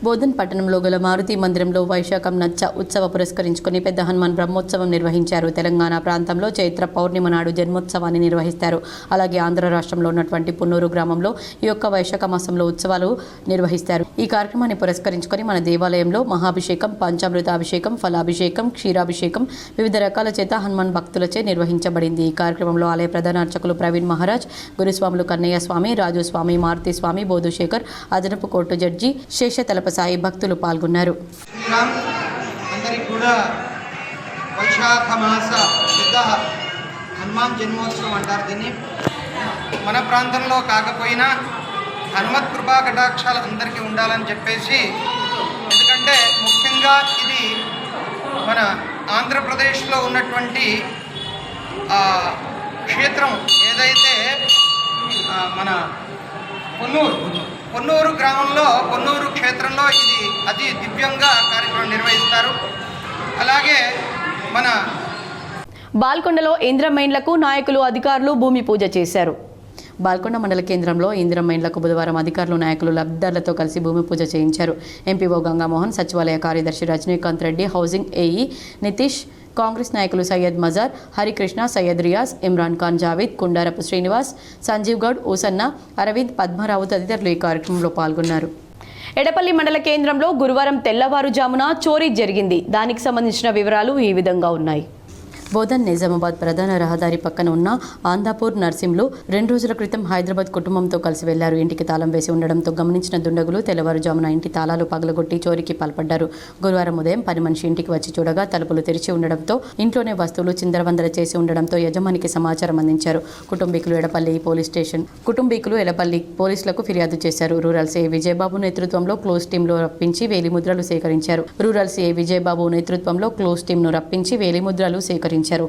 బోధన్ పట్టణంలో గల మారుతి మందిరంలో వైశాఖం నచ్చ ఉత్సవ పురస్కరించుకుని పెద్ద హనుమాన్ బ్రహ్మోత్సవం నిర్వహించారు. తెలంగాణ ప్రాంతంలో చైత్ర పౌర్ణిమ నాడు జన్మోత్సవాన్ని నిర్వహిస్తారు. అలాగే ఆంధ్ర రాష్ట్రంలో ఉన్నటువంటి పున్నూరు గ్రామంలో ఈ యొక్క వైశాఖ మాసంలో ఉత్సవాలు నిర్వహిస్తారు. ఈ కార్యక్రమాన్ని పురస్కరించుకొని మన దేవాలయంలో మహాభిషేకం, పంచామృతాభిషేకం, ఫలాభిషేకం, క్షీరాభిషేకం వివిధ రకాల చేత హనుమాన్ భక్తులచే నిర్వహించబడింది. ఈ కార్యక్రమంలో ఆలయ ప్రధాన అర్చకులు ప్రవీణ్ మహారాజ్, గురుస్వాములు కన్నయ్య స్వామి, రాజు స్వామి, మారుతి స్వామి, బోధుశేఖర్, అదనపు కోర్టు జడ్జి శేషతలప సాయి భక్తులు పాల్గొన్నారు. అందరికి కూడా వైశాఖ మాస పెద్ద హనుమాన్ జన్మోత్సవం అంటారు దీన్ని. మన ప్రాంతంలో కాకపోయినా హనుమత్ కృపా కటాక్షాలు అందరికీ ఉండాలని చెప్పేసి, ఎందుకంటే ముఖ్యంగా ఇది మన ఆంధ్రప్రదేశ్లో ఉన్నటువంటి క్షేత్రం ఏదైతే మన పొన్నూరు గ్రామంలో, పొన్నూరు క్షేత్రంలో ఇది అతి దివ్యంగా కార్యక్రమం నిర్వహిస్తారు. అలాగే మన బాల్కొండలో ఇంద్రమైన్లకు నాయకులు, అధికారులు భూమి పూజ చేశారు. బాల్కొండ మండల కేంద్రంలో ఇంద్రమైన్లకు బుధవారం అధికారులు, నాయకులు, లబ్ధిదారులతో కలిసి భూమి పూజ చేయించారు. ఎంపీఓ గంగామోహన్, సచివాలయ కార్యదర్శి రజనీకాంత్ రెడ్డి, హౌసింగ్ ఏఈ నితీష్, కాంగ్రెస్ నాయకులు సయ్యద్ మజార్, హరికృష్ణ, సయ్యద్ రియాజ్, ఇమ్రాన్ ఖాన్, జావేద్, కుండారపు శ్రీనివాస్, సంజీవ్ గౌడ్, ఊసన్న, అరవింద్, పద్మారావు తదితరులు ఈ కార్యక్రమంలో పాల్గొన్నారు. ఎడపల్లి మండల కేంద్రంలో గురువారం తెల్లవారుజామున చోరీ జరిగింది. దానికి సంబంధించిన వివరాలు ఈ విధంగా ఉన్నాయి. బోధన్ నిజామాబాద్ ప్రధాన రహదారి పక్కన ఉన్న ఆందాపూర్ నర్సింలు 2 రోజుల క్రితం హైదరాబాద్ కుటుంబంతో కలిసి వెళ్లారు. ఇంటికి తాళం వేసి ఉండడంతో గమనించిన దుండగులు తెల్లవారుజామున ఇంటి తాళాలు పగలగొట్టి చోరీకి పాల్పడ్డారు. గురువారం ఉదయం పని మనిషి ఇంటికి వచ్చి చూడగా తలుపులు తెరిచి ఉండడంతో, ఇంట్లోనే వస్తువులు చిందరవందర చేసి ఉండడంతో యజమానికి సమాచారం అందించారు. కుటుంబీకులు ఎడపల్లి పోలీసులకు ఫిర్యాదు చేశారు. రూరల్ సిఐ విజయబాబు నేతృత్వంలో క్లోజ్ టీంలో రప్పించి వేలిముద్రలు సేకరించారు.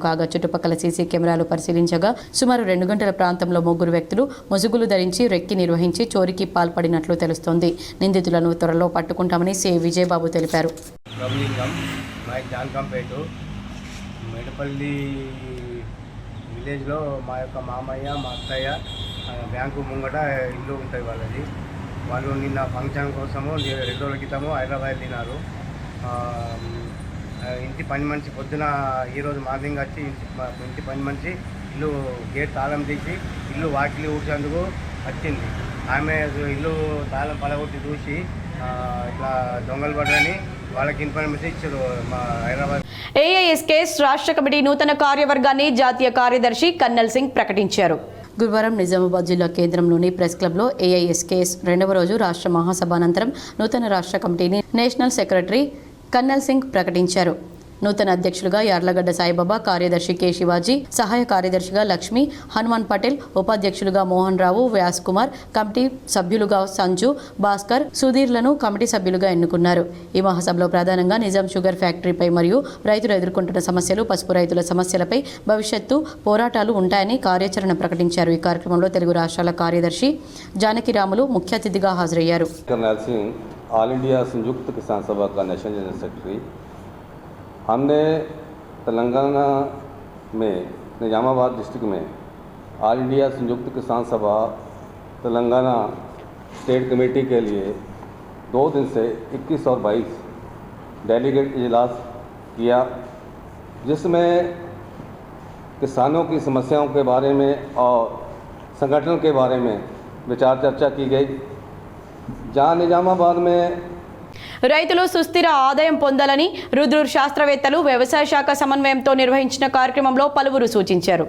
కాగా చుట్టుపక్కల సీసీ కెమెరాలు పరిశీలించగా సుమారు 2 గంటల ప్రాంతంలో 3 వ్యక్తులు ముసుగులు ధరించి రెక్కి నిర్వహించి చోరీకి పాల్పడినట్లు తెలుస్తోంది. నిందితులను త్వరలో పట్టుకుంటామని సిఐ విజయబాబు తెలిపారు. మేడపల్లి విలేజ్లో మా యొక్క మామయ్య, మా అత్తయ్య బ్యాంకు ముంగట ఇల్లు ఉంటాయి వాళ్ళది. వాళ్ళు నిన్న ఫంక్షన్ కోసము 2 రోజుల క్రితము హైదరాబాద్ వెళ్ళినారు. ఇంటి పని మనిషి పొద్దున ఈరోజు మార్నింగ్ వచ్చి ఇంటి పని మనిషి ఇల్లు గేట్ తాళం తీసి ఇల్లు వాకిలి ఊడ్చేందుకు వచ్చింది. ఆమె ఇల్లు తాళం పలగొట్టి చూసి ఇట్లా దొంగలు పడ్డని వాళ్ళకి ఇన్ఫర్మేషన్ ఇచ్చారు మా హైదరాబాద్. ఏఐఎస్కేఎస్ రాష్ట్ర కమిటీ నూతన కార్యవర్గాన్ని జాతీయ కార్యదర్శి కన్నల్ సింగ్ ప్రకటించారు. గురువారం నిజామాబాద్ జిల్లా కేంద్రంలోని ప్రెస్ క్లబ్లో ఏఐఎస్కేఎస్ 2వ రోజు రాష్ట్ర మహాసభ అనంతరం నూతన రాష్ట్ర కమిటీని నేషనల్ సెక్రటరీ కన్నల్ సింగ్ ప్రకటించారు. నూతన అధ్యక్షులుగా యార్లగడ్డ సాయిబాబా, కార్యదర్శి కె శివాజీ, సహాయ కార్యదర్శిగా లక్ష్మి, హనుమాన్ పటేల్, ఉపాధ్యక్షులుగా మోహన్ రావు, వ్యాస్ కుమార్, కమిటీ సభ్యులుగా సంజు, భాస్కర్, సుధీర్లను కమిటీ సభ్యులుగా ఎన్నుకున్నారు. ఈ మహాసభలో ప్రధానంగా నిజాం షుగర్ ఫ్యాక్టరీపై మరియు రైతులు ఎదుర్కొంటున్న సమస్యలు, పసుపు రైతుల సమస్యలపై భవిష్యత్తు పోరాటాలు ఉంటాయని కార్యాచరణ ప్రకటించారు. ఈ కార్యక్రమంలో తెలుగు రాష్ట్రాల కార్యదర్శి జానకిరాములు ముఖ్య అతిథిగా హాజరయ్యారు. ऑल इंडिया संयुक्त किसान सभा का नेशनल जनरल सेक्रेटरी। हमने तेलंगाना में निजामाबाद डिस्ट्रिक्ट में ऑल इंडिया संयुक्त किसान सभा तेलंगाना स्टेट कमेटी के लिए 2 दिन से 21 और 22 डेलीगेट इजलास किया, जिसमें किसानों की समस्याओं के बारे में और संगठन के बारे में विचार चर्चा की गई। जहाँ निजामाबाद में రైతులు సుస్థిర ఆదాయం పొందాలని రుద్రూర్ శాస్త్రవేత్తలు వ్యవసాయ శాఖ సమన్వయంతో నిర్వహించిన కార్యక్రమంలో పలువురు సూచించారు.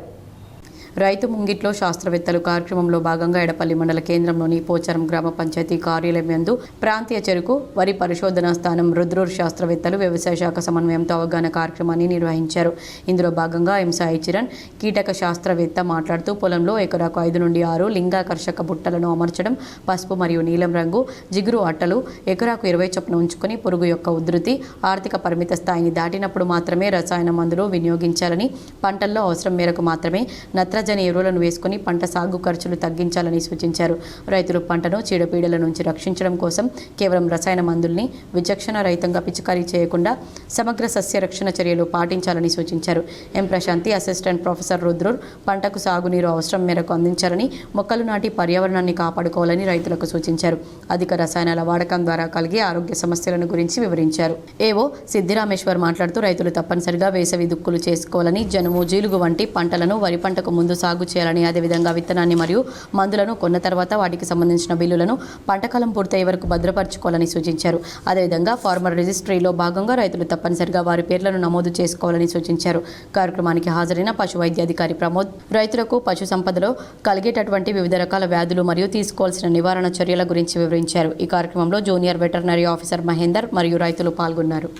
రైతు ముంగిట్లో శాస్త్రవేత్తలు కార్యక్రమంలో భాగంగా ఎడపల్లి మండల కేంద్రంలోని పోచారం గ్రామ పంచాయతీ కార్యాలయం యందు ప్రాంతీయ చెరుకు వరి పరిశోధనా స్థానం రుద్రూర్ శాస్త్రవేత్తలు వ్యవసాయ శాఖ సమన్వయంతో అవగాహన కార్యక్రమాన్ని నిర్వహించారు. ఇందులో భాగంగా ఎం సాయి చిరణ్ కీటక శాస్త్రవేత్త మాట్లాడుతూ పొలంలో ఎకరాకు 5 నుండి 6 లింగాకర్షక బుట్టలను అమర్చడం, పసుపు మరియు నీలం రంగు జిగురు అట్టలు ఎకరాకు 20 చొప్పున ఉంచుకొని పురుగు యొక్క ఉధృతి ఆర్థిక పరిమిత స్థాయిని దాటినప్పుడు మాత్రమే రసాయన మందులు వినియోగించాలని, పంటల్లో అవసరం మేరకు మాత్రమే నత్రజని ఎరువులను వేసుకుని పంట సాగు ఖర్చులు తగ్గించాలని సూచించారు. రైతులు పంటను చీడపీడల నుంచి రక్షించడం కోసం కేవలం రసాయన మందుల్ని విచక్షణ రహితంగా పిచికారీ చేయకుండా సమగ్ర సస్య రక్షణ చర్యలు పాటించాలని సూచించారు. ఎం ప్రశాంతి అసిస్టెంట్ ప్రొఫెసర్ రుద్రూర్ పంటకు సాగునీరు అవసరం మేరకు అందించాలని, మొక్కలు నాటి పర్యావరణాన్ని కాపాడుకోవాలని రైతులకు సూచించారు. అధిక రసాయనాల వాడకం ద్వారా కలిగే ఆరోగ్య సమస్యలను గురించి వివరించారు. ఏవో సిద్ధిరామేశ్వర్ మాట్లాడుతూ రైతులు తప్పనిసరిగా వేసవి దుక్కులు చేసుకోవాలని, జనుము, జీలుగు వంటి పంటలను వరి పంటకు ముందు సాగు చేయాలని, అదేవిధంగా విత్తనాన్ని మరియు మందులను కొన్న తర్వాత వాటికి సంబంధించిన బిల్లులను పంటకాలం పూర్తయ్యే వరకు భద్రపరచుకోవాలని సూచించారు. అదేవిధంగా ఫార్మర్ రిజిస్ట్రీలో భాగంగా రైతులు తప్పనిసరిగా వారి పేర్లను నమోదు చేసుకోవాలని సూచించారు. కార్యక్రమానికి హాజరైన పశు వైద్యాధికారి ప్రమోద్ రైతులకు పశు సంపదలో కలిగేటటువంటి వివిధ రకాల వ్యాధులు మరియు తీసుకోవాల్సిన నివారణ చర్యల గురించి వివరించారు. ఈ కార్యక్రమంలో జూనియర్ వెటర్నరీ ఆఫీసర్ మహేందర్ మరియు రైతులు పాల్గొన్నారు.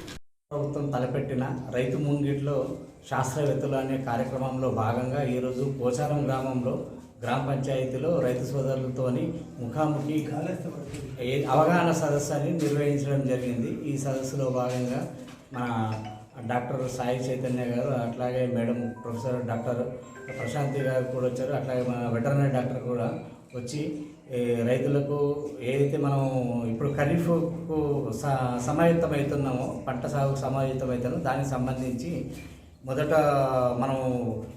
ప్రభుత్వం తలపెట్టిన రైతు ముంగిట్లో శాస్త్రవేత్తలు అనే కార్యక్రమంలో భాగంగా ఈరోజు పోచారం గ్రామంలో గ్రామ పంచాయతీలో రైతు సోదరులతోని ముఖాముఖి అవగాహన సదస్సు అని నిర్వహించడం జరిగింది. ఈ సదస్సులో భాగంగా మన డాక్టర్ సాయి చైతన్య గారు, అట్లాగే మేడం ప్రొఫెసర్ డాక్టర్ ప్రశాంతి గారు కూడా వచ్చారు. అట్లాగే మన వెటర్నరీ డాక్టర్ కూడా వచ్చి రైతులకు ఏదైతే మనం ఇప్పుడు ఖరీఫ్కు సమాయుత్తమవుతున్నామో, పంట సాగుకు సమాయుత్తమవుతున్నామో దానికి సంబంధించి మొదట మనం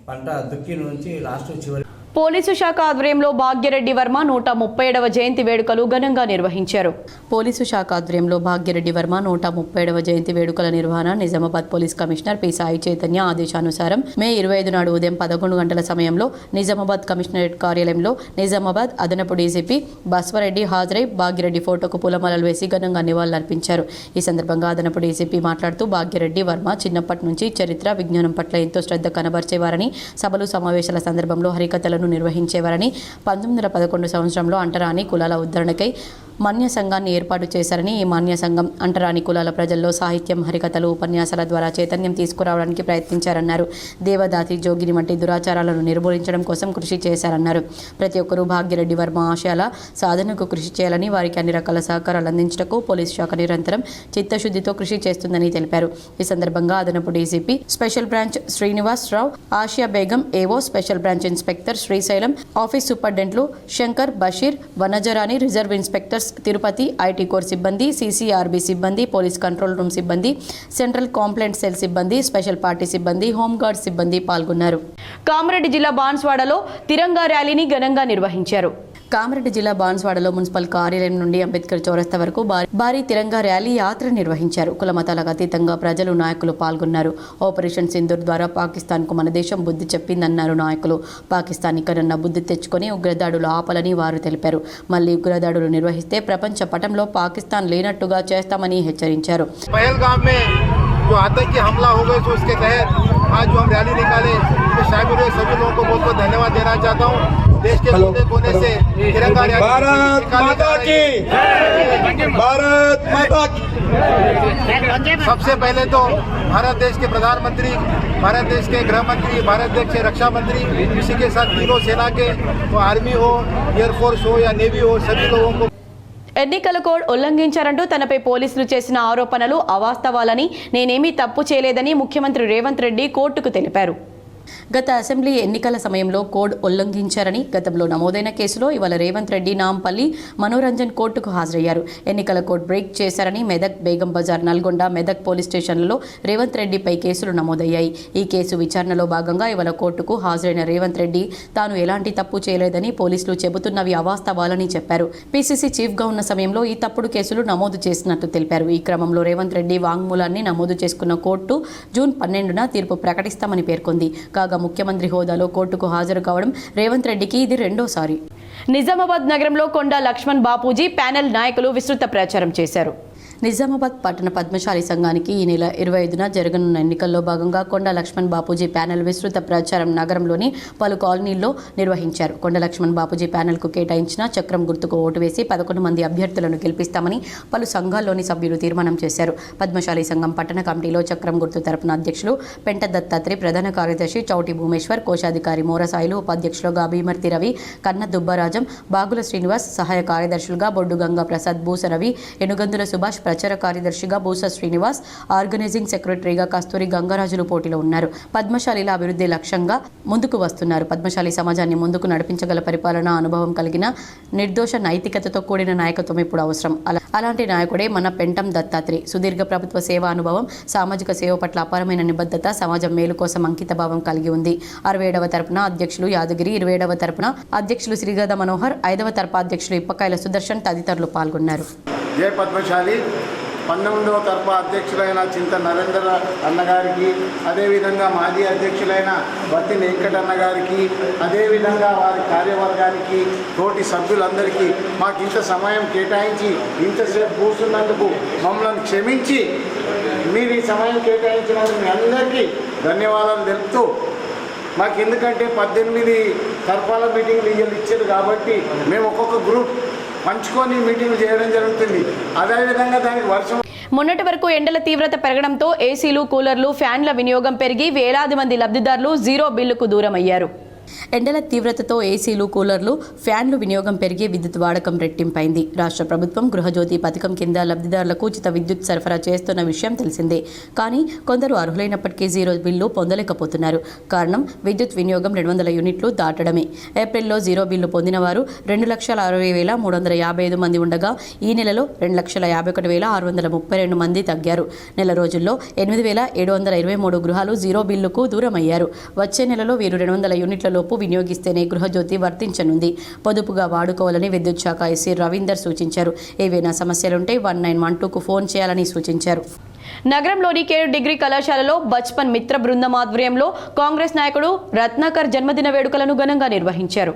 పంట దుక్కి నుంచి లాస్ట్ చివరి పోలీసు శాఖ ఆధ్వర్యంలో భాగ్యరెడ్డి వర్మ 137వ జయంతి వేడుకలు ఘనంగా నిర్వహించారు. పోలీసు శాఖ ఆధ్వర్యంలో భాగ్యరెడ్డి వర్మ 137వ జయంతి వేడుకల నిర్వహణ Nizamabad police commissioner P Sai Chaitanya ఆదేశానుసారం మే 25 నాడు ఉదయం 11 గంటల సమయంలో నిజామాబాద్ కమిషనరేట్ కార్యాలయంలో నిజామాబాద్ అదనపు డీసీపీ బస్వరెడ్డి హాజరై భాగ్యరెడ్డి ఫోటోకు పూలమాలలు వేసి ఘనంగా నివాళులర్పించారు. ఈ సందర్భంగా అదనపు డీసీపీ మాట్లాడుతూ భాగ్యరెడ్డి వర్మ చిన్నప్పటి నుంచి చరిత్ర, విజ్ఞానం పట్ల ఎంతో శ్రద్ధ కనబర్చేవారని, సభలు సమావేశాల సందర్భంలో హరికథలను నిర్వహించేవారని, 1911 సంవత్సరంలో అంటరాని కులాల ఉద్ధరణకై మాన్య సంఘాన్ని ఏర్పాటు చేశారని, ఈ మాన్య సంఘం అంటరాని కులాల ప్రజల్లో సాహిత్యం, హరికథలు, ఉపన్యాసాల ద్వారా చైతన్యం తీసుకురావడానికి ప్రయత్నించారన్నారు. దేవదాసి, జోగిని వంటి దురాచారాలను నిర్మూలించడం కోసం కృషి చేశారన్నారు. ప్రతి ఒక్కరూ భాగ్యరెడ్డి వర్మ ఆశయాల సాధనకు కృషి చేయాలని, వారికి అన్ని రకాల సహకారాలు అందించటకు పోలీసు శాఖ నిరంతరం చిత్తశుద్ధితో కృషి చేస్తుందని తెలిపారు. ఈ సందర్భంగా అదనపు DCP special branch Srinivas Rao, Asiya Begum, AO special branch inspector Srisailam, office సూపరింటెండెంట్లు Shankar, Basheer, Vanajarani, reserve inspectors Tirupati, IT core సిబ్బంది, సీసీఆర్బీ సిబ్బంది, పోలీస్ కంట్రోల్ రూమ్ సిబ్బంది, సెంట్రల్ కాంప్లైంట్ సెల్ సిబ్బంది, స్పెషల్ పార్టీ సిబ్బంది, హోంగార్డ్ సిబ్బంది పాల్గొన్నారు. కామారెడ్డి జిల్లా బాన్స్వాడలో తిరంగా ర్యాలీని ఘనంగా నిర్వహించారు. కామారెడ్డి జిల్లా బాన్స్వాడలో మున్సిపల్ కార్యాలయం నుండి అంబేద్కర్ చౌరస్తా వరకు భారీ తిరంగా ర్యాలీ యాత్ర నిర్వహించారు. కుల మతాలకు అతీతంగా ప్రజలు నాయకులు పాల్గొన్నారు. ఆపరేషన్ సింధూర్ ద్వారా పాకిస్తాన్కు మన దేశం బుద్ధి చెప్పిందన్నారు నాయకులు. పాకిస్తాన్ ఇకనన్న బుద్ధి తెచ్చుకొని ఉగ్రదాడులు ఆపాలని వారు తెలిపారు. మళ్లీ ఉగ్రదాడులు నిర్వహిస్తే ప్రపంచ పటంలో పాకిస్తాన్ లేనట్టుగా చేస్తామని హెచ్చరించారు. जो आतंकी हमला हो गए, जो उसके तहत आज जो हम रैली निकाले, तो शामिल हुए सभी लोगों को बहुत बहुत धन्यवाद देना चाहता हूँ. देश के कोने कोने से तिरंगा रैली भारत माता की, भारत माता की. सबसे पहले तो भारत देश के प्रधानमंत्री, भारत देश के गृह मंत्री, भारत देश के रक्षा मंत्री, इसी के साथ तीनों सेना के, तो आर्मी हो, एयरफोर्स हो या नेवी हो, सभी लोगों को ఎన్నికల కోడ్ ఉల్లంఘించారంటూ తనపై పోలీసులు చేసిన ఆరోపణలు అవాస్తవాలని, నేనేమీ తప్పు చేయలేదని ముఖ్యమంత్రి రేవంత్ రెడ్డి కోర్టుకు తెలిపారు. గత అసెంబ్లీ ఎన్నికల సమయంలో కోడ్ ఉల్లంఘించారని గతంలో నమోదైన కేసులో ఇవాళ రేవంత్ రెడ్డి నాంపల్లి మనోరంజన్ కోర్టుకు హాజరయ్యారు. ఎన్నికల కోడ్ బ్రేక్ చేశారని మెదక్, బేగం బజార్, నల్గొండ, మెదక్ పోలీస్ స్టేషన్లలో రేవంత్ రెడ్డిపై కేసులు నమోదయ్యాయి. ఈ కేసు విచారణలో భాగంగా ఇవాళ కోర్టుకు హాజరైన రేవంత్ రెడ్డి తాను ఎలాంటి తప్పు చేయలేదని, పోలీసులు చెబుతున్నవి అవాస్తవాలని చెప్పారు. పీసీసీ చీఫ్గా ఉన్న సమయంలో ఈ తప్పుడు కేసులు నమోదు చేసినట్టు తెలిపారు. ఈ క్రమంలో రేవంత్ రెడ్డి వాంగ్మూలాన్ని నమోదు చేసుకున్న కోర్టు జూన్ 12న తీర్పు ప్రకటిస్తామని పేర్కొంది. కాగా ముఖ్యమంత్రి హోదాలో కోర్టుకు హాజరు కావడం రేవంత్ రెడ్డికి ఇది రెండోసారి. నిజామాబాద్ నగరంలో కొండా లక్ష్మణ్ బాపూజీ ప్యానెల్ నాయకులు విస్తృత ప్రచారం చేశారు. నిజామాబాద్ పట్టణ పద్మశాలి సంఘానికి ఈ నెల 25న జరగనున్న ఎన్నికల్లో భాగంగా కొండా లక్ష్మణ్ బాపూజీ ప్యానెల్ విస్తృత ప్రచారం నగరంలోని పలు కాలనీల్లో నిర్వహించారు. కొండా లక్ష్మణ్ బాపూజీ ప్యానెల్కు కేటాయించిన చక్రం గుర్తుకు ఓటు వేసి 11 మంది అభ్యర్థులను గెలిపిస్తామని పలు సంఘాల్లోని సభ్యులు తీర్మానం చేశారు. పద్మశాలి సంఘం పట్టణ కమిటీలో చక్రం గుర్తు తరపున అధ్యక్షులు పెంట దత్తాత్రి, ప్రధాన కార్యదర్శి చౌటి భూమేశ్వర్, కోశాధికారి మోరసాయిలు, ఉపాధ్యక్షులుగా భీమర్తి రవి, కన్న దుబ్బరాజం, బాగుల శ్రీనివాస్, సహాయ కార్యదర్శులుగా బొడ్డు గంగా ప్రసాద్, బూస రవి, ఎనుగందుల సుభాష్, ప్రచార కార్యదర్శిగా బూస శ్రీనివాస్, ఆర్గనైజింగ్ సెక్రటరీగా కస్తూరి గంగరాజులు పోటీలో ఉన్నారు. పద్మశాలిల అభివృద్ధి లక్ష్యంగా ముందుకు వస్తున్నారు. పద్మశాలి సమాజాన్ని ముందుకు నడిపించగల పరిపాలనా అనుభవం కలిగిన, నిర్దోష నైతికతతో కూడిన నాయకత్వం ఇప్పుడు అవసరం. అలాంటి నాయకుడే మన పెంటం దత్తాత్రి. సుదీర్ఘ ప్రభుత్వ సేవా అనుభవం, సామాజిక సేవ పట్ల అపారమైన నిబద్ధత, సమాజం మేలు కోసం అంకిత భావం కలిగి ఉంది. 67వ తరపున అధ్యక్షులు యాదగిరి, 27వ తరపున అధ్యక్షులు శ్రీగద మనోహర్, 5వ తరపు అధ్యక్షులు ఇప్పకాయల సుదర్శన్ తదితరులు పాల్గొన్నారు. జై పద్మశాలి 19వ తరఫు అధ్యక్షులైన చింత నరేంద్ర అన్నగారికి, అదేవిధంగా మాజీ అధ్యక్షులైన బత్తి వెంకట అన్నగారికి, అదేవిధంగా వారి కార్యవర్గానికి, తోటి సభ్యులందరికీ మాకు ఇంత సమయం కేటాయించి ఇంతసేపు కూర్చున్నందుకు మమ్మల్ని క్షమించి మీరు ఈ సమయం కేటాయించినందుకు మీ అందరికీ ధన్యవాదాలు తెలుపుతూ, మాకు ఎందుకంటే 18 తరఫాల మీటింగ్లు ఇచ్చారు కాబట్టి మేము ఒక్కొక్క గ్రూప్ పంచుకొని మీటింగ్లు చేయడం జరుగుతుంది. అదేవిధంగా దానికి వర్షం మొన్నటి వరకు ఎండల తీవ్రత పెరగడంతో ఏసీలు, కూలర్లు, ఫ్యాన్ల వినియోగం పెరిగి వేలాది మంది లబ్ధిదారులు జీరో బిల్లుకు దూరమయ్యారు. ఎండల తీవ్రతతో ఏసీలు, కూలర్లు, ఫ్యాన్లు వినియోగం పెరిగి విద్యుత్ వాడకం రెట్టింపైంది. రాష్ట్ర ప్రభుత్వం గృహజ్యోతి పథకం కింద లబ్ధిదారులకు ఉచిత విద్యుత్ సరఫరా చేస్తున్న విషయం తెలిసిందే. కానీ కొందరు అర్హులైనప్పటికీ జీరో బిల్లు పొందలేకపోతున్నారు. కారణం విద్యుత్ వినియోగం 200 యూనిట్లు దాటడమే. ఏప్రిల్లో జీరో బిల్లు పొందిన వారు 2,60,355 మంది ఉండగా ఈ నెలలో 2,51,632 మంది తగ్గారు. నెల రోజుల్లో 8,723 గృహాలు జీరో బిల్లుకు దూరమయ్యారు. వచ్చే నెలలో వీరు 200 యూనిట్ల లోపు వినియోగిస్తేనే గృహజ్యోతి వర్తించనుంది. పొదుపుగా వాడుకోవాలని విద్యుత్ శాఖ ఎస్సీ రవీందర్ సూచించారు. ఏవైనా సమస్యలుంటే 1912కు ఫోన్ చేయాలని సూచించారు. నగరంలోని కేర్ డిగ్రీ కళాశాలలో బచ్పన్ మిత్ర బృందం ఆధ్వర్యంలో కాంగ్రెస్ నాయకుడు రత్నాకర్ జన్మదిన వేడుకలను ఘనంగా నిర్వహించారు.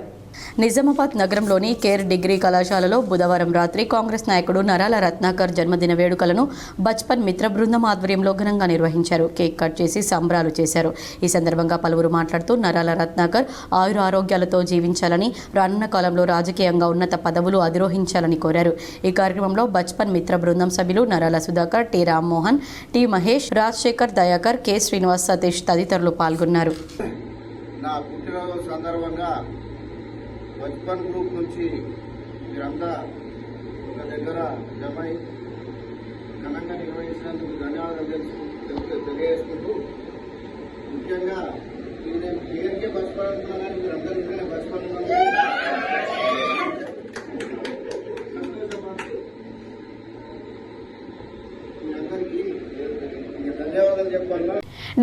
నిజామాబాద్ నగరంలోని కేర్ డిగ్రీ కళాశాలలో బుధవారం రాత్రి కాంగ్రెస్ నాయకుడు నరాల రత్నాకర్ జన్మదిన వేడుకలను బచ్పన్ మిత్ర బృందం ఆధ్వర్యంలో ఘనంగా నిర్వహించారు. కేక్ కట్ చేసి సంబరాలు చేశారు. ఈ సందర్భంగా పలువురు మాట్లాడుతూ నరాల రత్నాకర్ ఆయుర ఆరోగ్యాలతో జీవించాలని, రానున్న కాలంలో రాజకీయంగా ఉన్నత పదవులు అధిరోహించాలని కోరారు. ఈ కార్యక్రమంలో బచ్పన్ మిత్ర బృందం సభ్యులు నరాల Sudhakar, T Rammohan, T Mahesh, Rajasekhar, Dayakar, K Srinivas, Satish తదితరులు పాల్గొన్నారు. బచ్పన్ గ్రూప్ నుంచి మీరంతా ఒక దగ్గర జమై ఘనంగా నిర్వహించినందుకు ధన్యవాదాలు తెలియజేసుకుంటూ, ముఖ్యంగా నేను కేర్కే బచ్పన్ అంటున్నాను, మీరందరూ ఇంకనే బచ్పన్ మీ అందరికీ ధన్యవాదాలు చెప్పాలి.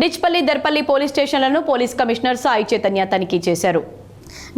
డిచ్పల్లి, దర్పల్లి పోలీస్ స్టేషన్లను పోలీస్ కమిషనర్ సాయి చైతన్య తనిఖీ చేశారు.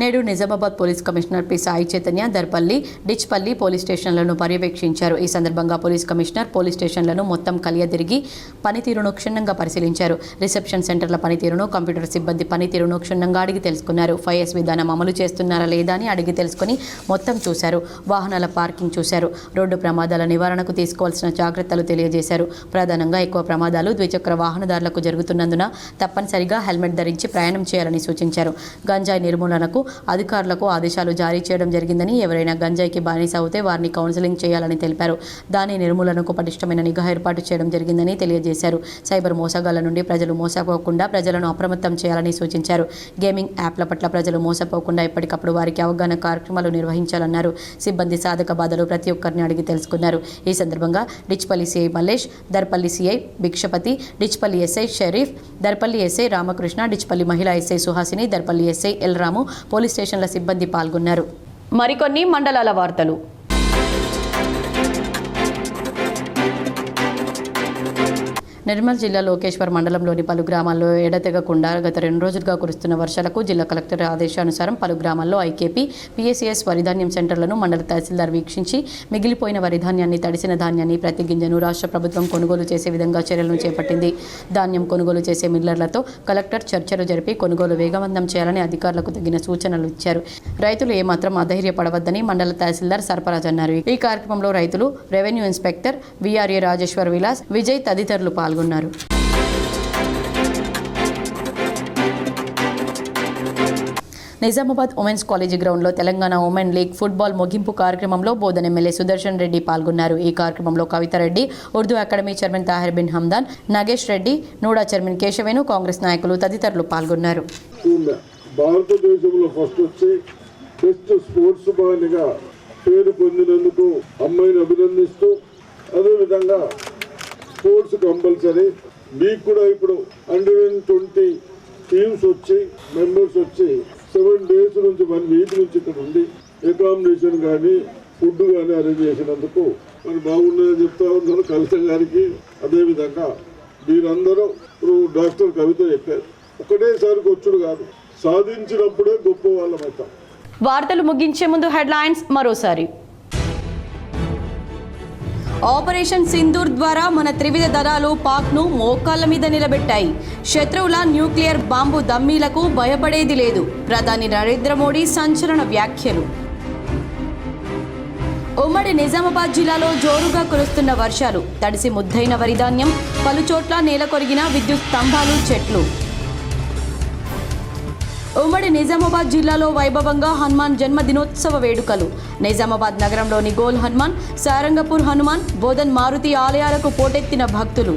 నేడు Nizamabad police commissioner P Sai Chaitanya Darpalli, Dichpalli police స్టేషన్లను పర్యవేక్షించారు. ఈ సందర్భంగా పోలీస్ కమిషనర్ పోలీస్ స్టేషన్లను మొత్తం కలియదిరిగి పనితీరును క్షుణ్ణంగా పరిశీలించారు. రిసెప్షన్ సెంటర్ల పనితీరును, కంప్యూటర్ సిబ్బంది పనితీరును క్షుణ్ణంగా అడిగి తెలుసుకున్నారు. 5S విధానం అమలు చేస్తున్నారా లేదా అని అడిగి తెలుసుకుని మొత్తం చూశారు. వాహనాల పార్కింగ్ చూశారు. రోడ్డు ప్రమాదాల నివారణకు తీసుకోవాల్సిన జాగ్రత్తలు తెలియజేశారు. ప్రధానంగా ఎక్కువ ప్రమాదాలు ద్విచక్ర వాహనదారులకు జరుగుతున్నందున తప్పనిసరిగా హెల్మెట్ ధరించి ప్రయాణం చేయాలని సూచించారు. గంజాయి నిర్మూలనకు అధికారులకు ఆదేశాలు జారీ చేయడం జరిగిందని, ఎవరైనా గంజాయికి బానిస అవుతే వారిని కౌన్సిలింగ్ చేయాలని తెలిపారు. దాని నిర్మూలనకు పటిష్టమైన నిఘా ఏర్పాటు చేయడం జరిగిందని తెలియజేశారు. సైబర్ మోసగాళ్ల నుండి ప్రజలు మోసపోకుండా ప్రజలను అప్రమత్తం చేయాలని సూచించారు. గేమింగ్ యాప్ల పట్ల ప్రజలు మోసపోకుండా ఎప్పటికప్పుడు వారికి అవగాహన కార్యక్రమాలు నిర్వహించాలన్నారు. సిబ్బంది సాధక బాధలు ప్రతి ఒక్కరిని అడిగి తెలుసుకున్నారు. ఈ సందర్భంగా Dichpalli CI Mallesh, Darpalli CI Bhikshapathi, Dichpalli SI Sharif, Darpalli SI Ramakrishna, Dichpalli మహిళా SI Suhasini, Darpalli SI L Ramu, police స్టేషన్ల సిబ్బంది పాల్గొన్నారు. మరికొన్ని మండలాల వార్తలు. నిర్మల్ జిల్లా లోకేశ్వర్ మండలంలోని పలు గ్రామాల్లో ఎడతెగకుండా గత 2 రోజులుగా కురుస్తున్న వర్షాలకు జిల్లా కలెక్టర్ ఆదేశానుసారం పలు గ్రామాల్లో ఐకేపీ, PACS వరిధాన్యం సెంటర్లను మండల తహసీల్దార్ వీక్షించి మిగిలిపోయిన వరిధాన్యాన్ని, తడిసిన ధాన్యాన్ని, ప్రతి గింజను రాష్ట్ర ప్రభుత్వం కొనుగోలు చేసే విధంగా చర్యలను చేపట్టింది. ధాన్యం కొనుగోలు చేసే మిల్లర్లతో కలెక్టర్ చర్చలు జరిపి కొనుగోలు వేగవంతం చేయాలని అధికారులకు తగిన సూచనలు ఇచ్చారు. రైతులు ఏమాత్రం అధైర్యపడవద్దని మండల తహసీల్దార్ సర్పరాజ్ అన్నారు. ఈ కార్యక్రమంలో రైతులు, revenue inspector VRA Rajeshwar Vilas, Vijay తదితరులు పాల్గొన్నారు. నిజామాబాద్ ఉమెన్స్ కాలేజీ గ్రౌండ్లో తెలంగాణ ఉమెన్ లీగ్ ఫుట్బాల్ ముగింపు కార్యక్రమంలో బోధన్ ఎమ్మెల్యే సుదర్శన్ రెడ్డి పాల్గొన్నారు. ఈ కార్యక్రమంలో Kavitha Reddy, Urdu academy chairman Tahir bin Hamdan, Nagesh Reddy, NUDA chairman Keshavenu, Congress నాయకులు తదితరులు పాల్గొన్నారు. భారతదేశంలో ఫస్ట్ వచ్చి బెస్ట్ స్పోర్ట్స్ బానిగా పేరు పొందినందుకు అమ్మాయిని అభినందిస్తూ, అదేవిధంగా స్పోర్ట్స్ కంపల్సరీ. మీకు కూడా ఇప్పుడు Under-20 టీమ్స్ వచ్చి, మెంబర్స్ వచ్చి 7 days నుంచి 1 week నుంచి ఇక్కడ ఉండి అకామిడేషన్ కానీ ఫుడ్ కానీ అరేంజ్ చేసినందుకు మరి బాగున్నదని చెప్తా ఉన్నారు కవిత గారికి. అదేవిధంగా మీరందరూ ఇప్పుడు డాక్టర్ కవిత చెప్పారు, ఒకటేసారికి వచ్చుడు కాదు, సాధించినప్పుడే గొప్ప వాళ్ళమవుతాం. వార్తలు ముగించే ముందు హెడ్లైన్స్ మరోసారి. ఆపరేషన్ సింధూర్ ద్వారా మన త్రివిధ దళాలు పాక్ను మోకాళ్ల మీద నిలబెట్టాయి. శత్రువుల న్యూక్లియర్ బాంబు దమ్మీలకు భయపడేది లేదు. ప్రధాని నరేంద్ర మోడీ సంచలన వ్యాఖ్యలు. ఉమ్మడి నిజామాబాద్ జిల్లాలో జోరుగా కురుస్తున్న వర్షాలు, తడిసి ముద్దైన వరిధాన్యం, పలుచోట్ల నేలకొరిగిన విద్యుత్ స్తంభాలు, చెట్లు. ఉమ్మడి నిజామాబాద్ జిల్లాలో వైభవంగా హనుమాన్ జన్మదినోత్సవ వేడుకలు. నిజామాబాద్ నగరంలోని గోల్ హనుమాన్, సారంగపూర్ హనుమాన్, బోధన్ మారుతి ఆలయాలకు పోటెత్తిన భక్తులు.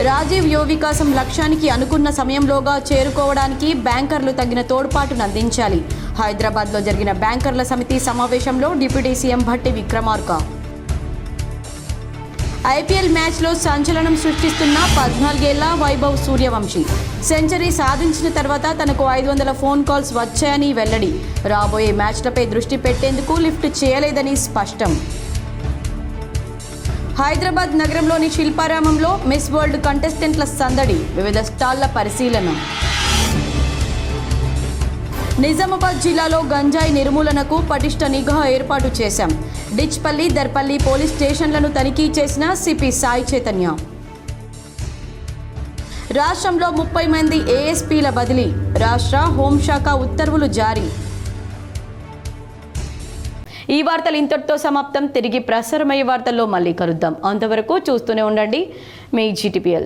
రాజీవ్ యువ వికాసం లక్ష్యానికి అనుకున్న సమయంలోగా చేరుకోవడానికి బ్యాంకర్లు తగిన తోడ్పాటును అందించాలి. హైదరాబాద్లో జరిగిన బ్యాంకర్ల సమితి సమావేశంలో deputy CM Bhatti Vikramarka. IPL మ్యాచ్లో సంచలనం సృష్టిస్తున్న 14 ఏళ్ల వైభవ్ సూర్యవంశీ సెంచరీ సాధించిన తర్వాత తనకు 500 ఫోన్ కాల్స్ వచ్చాయని వెల్లడి. రాబోయే మ్యాచ్లపై దృష్టి పెట్టేందుకు లిఫ్ట్ చేయలేదని స్పష్టం. హైదరాబాద్ నగరంలోని శిల్పారామంలో మిస్ వరల్డ్ కంటెస్టెంట్ల సందడి, వివిధ స్టాళ్ల పరిశీలన. నిజామాబాద్ జిల్లాలో గంజాయి నిర్మూలనకు పటిష్ట నిఘా ఏర్పాటు చేశాం. డిచ్పల్లి, దర్పల్లి పోలీస్ స్టేషన్లను తనిఖీ చేసిన సిపి సాయి చైతన్య. రాష్ట్రంలో 30 మంది ASPల బదిలీ, రాష్ట్ర హోంశాఖ ఉత్తర్వులు జారీ. ఈ వార్తలు ఇంతటితో సమాప్తం. తిరిగి ప్రసారమయ్యే వార్తల్లో మళ్ళీ కలుద్దాం. అంతవరకు చూస్తూనే ఉండండి మీ GTPL.